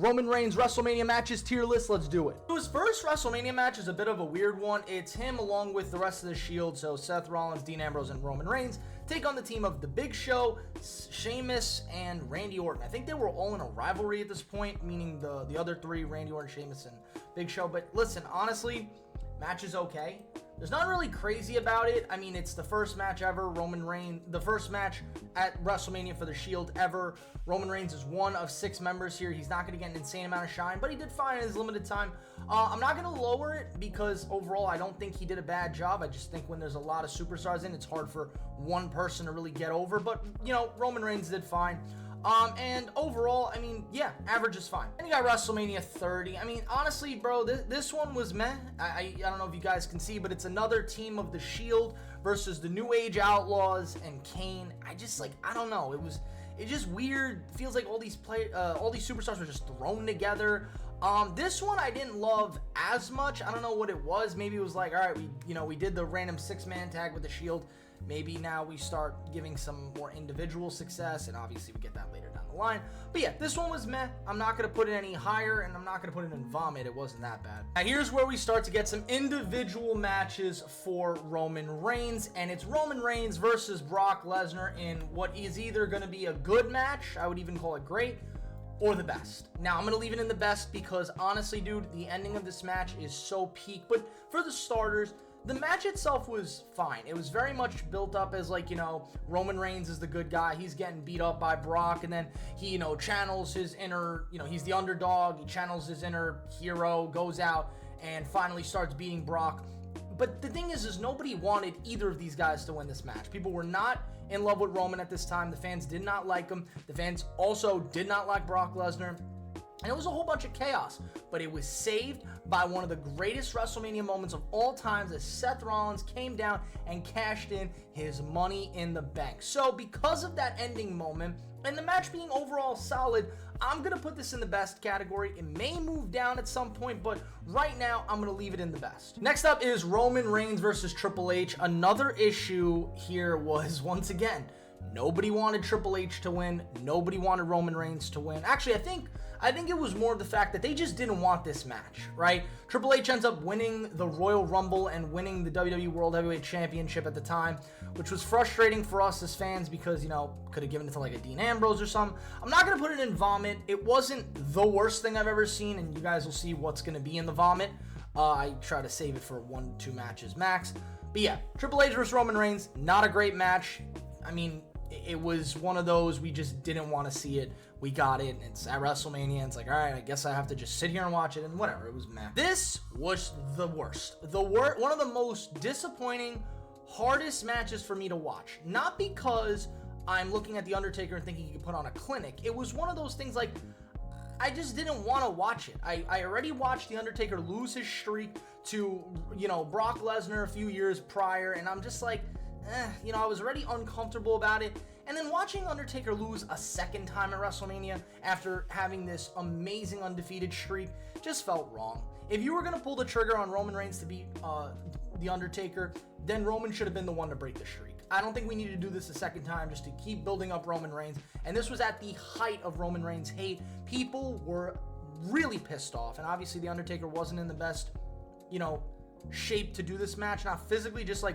Roman Reigns WrestleMania matches tier list, let's do it. So his first WrestleMania match is a bit of a weird one. It's him along with the rest of the Shield, so Seth Rollins, Dean Ambrose, and Roman Reigns, take on the team of The Big Show, Sheamus, and Randy Orton. I think they were all in a rivalry at this point, meaning the other three, Randy Orton, Sheamus, and Big Show. But listen, honestly, match is okay. There's not really crazy about it. I mean, it's the first match ever. The first match at WrestleMania for the Shield ever. Roman Reigns is one of 6 members here. He's not going to get an insane amount of shine, but he did fine in his limited time. I'm not going to lower it because overall, I don't think he did a bad job. I just think when there's a lot of superstars in, it's hard for one person to really get over. But, you know, Roman Reigns did fine. And overall, I mean, yeah, average is fine. And you got WrestleMania 30. I mean, honestly, bro, this one was meh. I don't know if you guys can see, but it's another team of the Shield versus the New Age Outlaws and Kane. I don't know. It's just weird. Feels like all these superstars were just thrown together. This one I didn't love as much. I don't know what it was. Maybe it was like, all right, we did the random 6-man tag with the Shield. Maybe now we start giving some more individual success, and obviously we get that later down the line. But yeah, this one was meh. I'm not going to put it any higher, and I'm not going to put it in vomit. It wasn't that bad. Now here's where we start to get some individual matches for Roman Reigns, and it's Roman Reigns versus Brock Lesnar in what is either going to be a good match, I would even call it great, or the best. Now, I'm going to leave it in the best because honestly, dude, the ending of this match is so peak. But for the starters, the match itself was fine. It was very much built up as Roman Reigns is the good guy. He's getting beat up by Brock, and then he, channels his inner, he's the underdog. He channels his inner hero, goes out, and finally starts beating Brock. But the thing is nobody wanted either of these guys to win this match. People were not in love with Roman at this time. The fans did not like him. The fans also did not like Brock Lesnar. And it was a whole bunch of chaos, but it was saved by one of the greatest WrestleMania moments of all time as Seth Rollins came down and cashed in his Money in the Bank. So because of that ending moment and the match being overall solid, I'm going to put this in the best category. It may move down at some point, but right now I'm going to leave it in the best. Next up is Roman Reigns versus Triple H. Another issue here was, once again, nobody wanted Triple H to win. Nobody wanted Roman Reigns to win. Actually, I think it was more the fact that they just didn't want this match, right? Triple H ends up winning the Royal Rumble and winning the WWE World Heavyweight Championship at the time, which was frustrating for us as fans because, could have given it to like a Dean Ambrose or something. I'm not going to put it in vomit. It wasn't the worst thing I've ever seen, and you guys will see what's going to be in the vomit. I try to save it for 1-2 matches max. But yeah, Triple H versus Roman Reigns, not a great match. I mean, it was one of those, we just didn't want to see it. We got it, and it's at WrestleMania, and it's like, all right, I guess I have to just sit here and watch it, and whatever, it was meh. This was the worst. One of the most disappointing, hardest matches for me to watch. Not because I'm looking at The Undertaker and thinking he could put on a clinic. It was one of those things like, I just didn't want to watch it. I already watched The Undertaker lose his streak to, Brock Lesnar a few years prior, and I'm just like, I was already uncomfortable about it. And then watching Undertaker lose a second time at WrestleMania after having this amazing undefeated streak just felt wrong. If you were going to pull the trigger on Roman Reigns to beat The Undertaker, then Roman should have been the one to break the streak. I don't think we need to do this a second time just to keep building up Roman Reigns. And this was at the height of Roman Reigns' hate. People were really pissed off. And obviously The Undertaker wasn't in the best, shape to do this match. Not physically, just like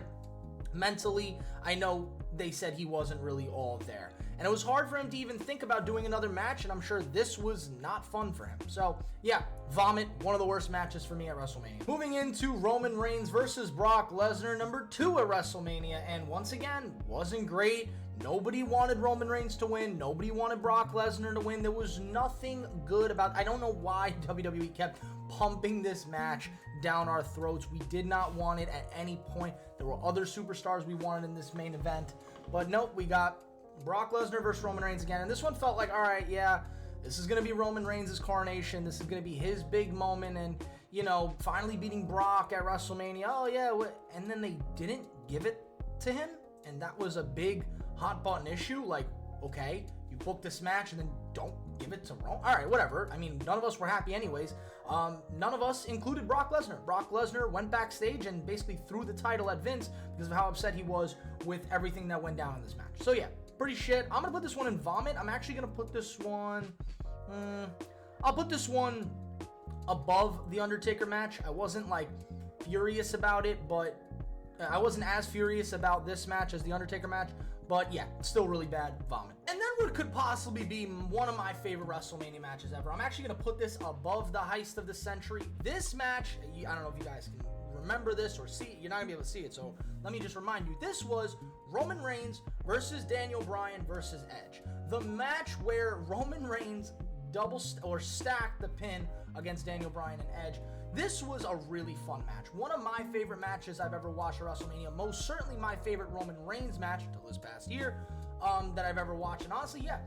mentally. I know they said he wasn't really all there. And it was hard for him to even think about doing another match, and I'm sure this was not fun for him. So, yeah, vomit, one of the worst matches for me at WrestleMania. Moving into Roman Reigns versus Brock Lesnar, number 2 at WrestleMania, and once again, wasn't great. Nobody wanted Roman Reigns to win. Nobody wanted Brock Lesnar to win. There was nothing good about it. I don't know why WWE kept pumping this match down our throats. We did not want it at any point. There were other superstars we wanted in this main event. But nope, we got Brock Lesnar versus Roman Reigns again. And this one felt like, all right, yeah, this is going to be Roman Reigns' coronation. This is going to be his big moment. And, finally beating Brock at WrestleMania. Oh, yeah. And then they didn't give it to him. And that was a big hot button issue. Like, okay, you booked this match and then don't give it to Roman. All right, whatever. I mean, none of us were happy anyways. None of us included Brock Lesnar. Brock Lesnar went backstage and basically threw the title at Vince because of how upset he was with everything that went down in this match. So yeah, pretty shit. I'm going to put this one in vomit. I'm actually going to put this one, I'll put this one above the Undertaker match. I wasn't like furious about it, but I wasn't as furious about this match as the Undertaker match. But yeah, still really bad. Vomit. And then what could possibly be one of my favorite WrestleMania matches ever. I'm actually going to put this above the Heist of the Century. This match, I don't know if you guys can remember this or see it. You're not going to be able to see it, so let me just remind you. This was Roman Reigns versus Daniel Bryan versus Edge. The match where Roman Reigns stacked the pin against Daniel Bryan and Edge. This was a really fun match. One of my favorite matches I've ever watched at WrestleMania. Most certainly my favorite Roman Reigns match until this past year that I've ever watched. And honestly, yeah,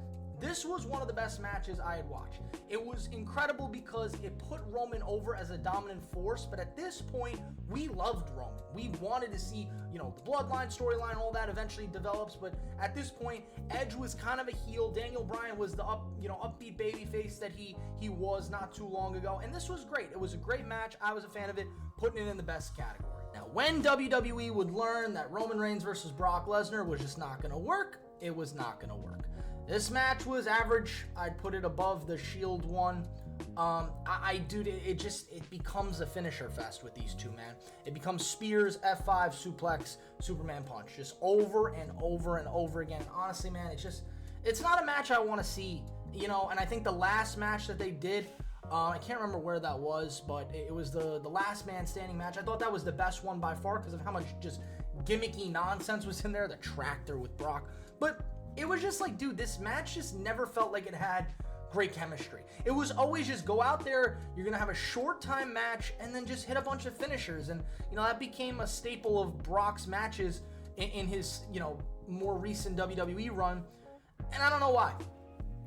this was one of the best matches I had watched. It was incredible because it put Roman over as a dominant force, but at this point, we loved Roman. We wanted to see, the bloodline storyline, all that eventually develops, but at this point, Edge was kind of a heel. Daniel Bryan was the upbeat babyface that he was not too long ago, and this was great. It was a great match. I was a fan of it, putting it in the best category. Now, when WWE would learn that Roman Reigns versus Brock Lesnar was just not going to work, it was not going to work. This match was average. I'd put it above the Shield one. It becomes a finisher fest with these two, man. It becomes spears, F5, suplex, Superman punch, just over and over and over again. And honestly, man, it's not a match I want to see, and I think the last match that they did, I can't remember where that was, but it was the last man standing match. I thought that was the best one by far because of how much just gimmicky nonsense was in there, the tractor with Brock. But it was just like, dude, this match just never felt like it had great chemistry. It was always just go out there, you're going to have a short time match, and then just hit a bunch of finishers. And, that became a staple of Brock's matches in his, more recent WWE run. And I don't know why.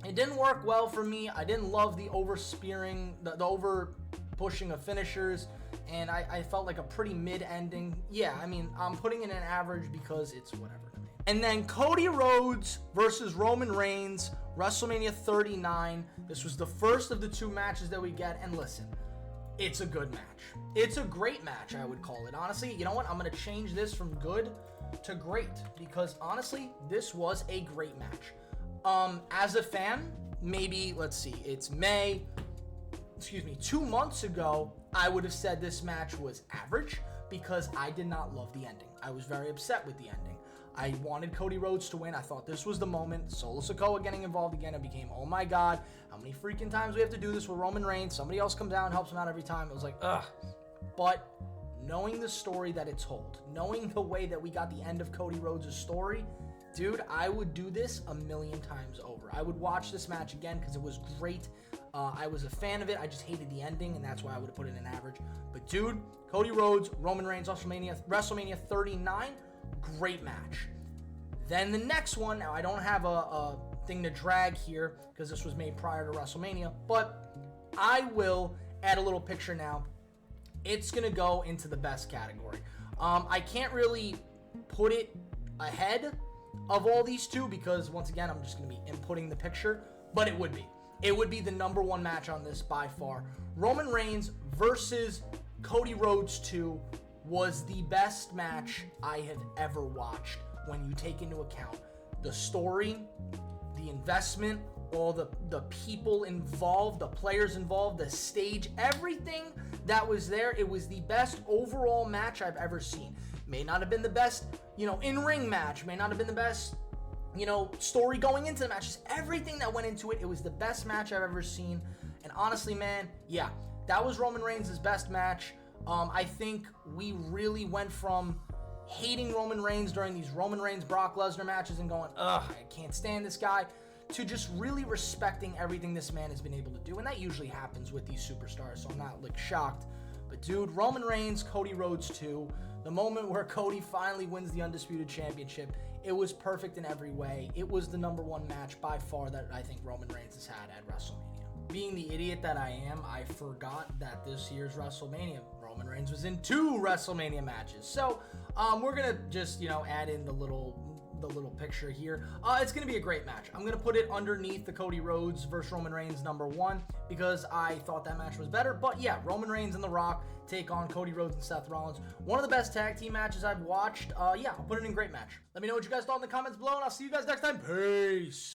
It didn't work well for me. I didn't love the over-spearing, the over-pushing of finishers. And I felt like a pretty mid-ending. Yeah, I'm putting it in average because it's whatever. And then Cody Rhodes versus Roman Reigns, WrestleMania 39. This was the first of the two matches that we get. And listen, it's a good match. It's a great match, I would call it. Honestly, you know what? I'm going to change this from good to great because honestly, this was a great match. As a fan, maybe, let's see, it's 2 months ago, I would have said this match was average because I did not love the ending. I was very upset with the ending. I wanted Cody Rhodes to win. I thought this was the moment. Solo Sikoa getting involved again. It became, oh my God, how many freaking times we have to do this with Roman Reigns? Somebody else comes out and helps him out every time. It was like, ugh. But knowing the story that it told, knowing the way that we got the end of Cody Rhodes' story, dude, I would do this a million times over. I would watch this match again because it was great. I was a fan of it. I just hated the ending, and that's why I would have put it in average. But dude, Cody Rhodes, Roman Reigns, WrestleMania 39, great match. Then the next one, now I don't have a thing to drag here because this was made prior to WrestleMania, but I will add a little picture now. It's going to go into the best category. I can't really put it ahead of all these two because, once again, I'm just going to be inputting the picture, but it would be. It would be the number one match on this by far. Roman Reigns versus Cody Rhodes 2 was the best match I have ever watched when you take into account the story, the investment, all the people involved, the players involved, the stage, everything that was there. It was the best overall match I've ever seen. May not have been the best, in-ring match, may not have been the best, story going into the match. Just everything that went into it, it was the best match I've ever seen. And honestly, man, yeah, that was Roman Reigns' best match. I think we really went from hating Roman Reigns during these Roman Reigns Brock Lesnar matches and going, ugh, I can't stand this guy, to just really respecting everything this man has been able to do. And that usually happens with these superstars, so I'm not shocked. But dude, Roman Reigns, Cody Rhodes 2, the moment where Cody finally wins the Undisputed Championship, it was perfect in every way. It was the number one match by far that I think Roman Reigns has had at WrestleMania. Being the idiot that I am, I forgot that this year's WrestleMania, Roman Reigns was in 2 WrestleMania matches. So we're gonna just add in the little picture here. It's gonna be a great match. I'm gonna put it underneath the Cody Rhodes versus Roman Reigns number 1 because I thought that match was better. But yeah, Roman Reigns and The Rock take on Cody Rhodes and Seth Rollins. One of the best tag team matches I've watched. Yeah, I'll put it in great match. Let me know what you guys thought in the comments below, and I'll see you guys next time. Peace.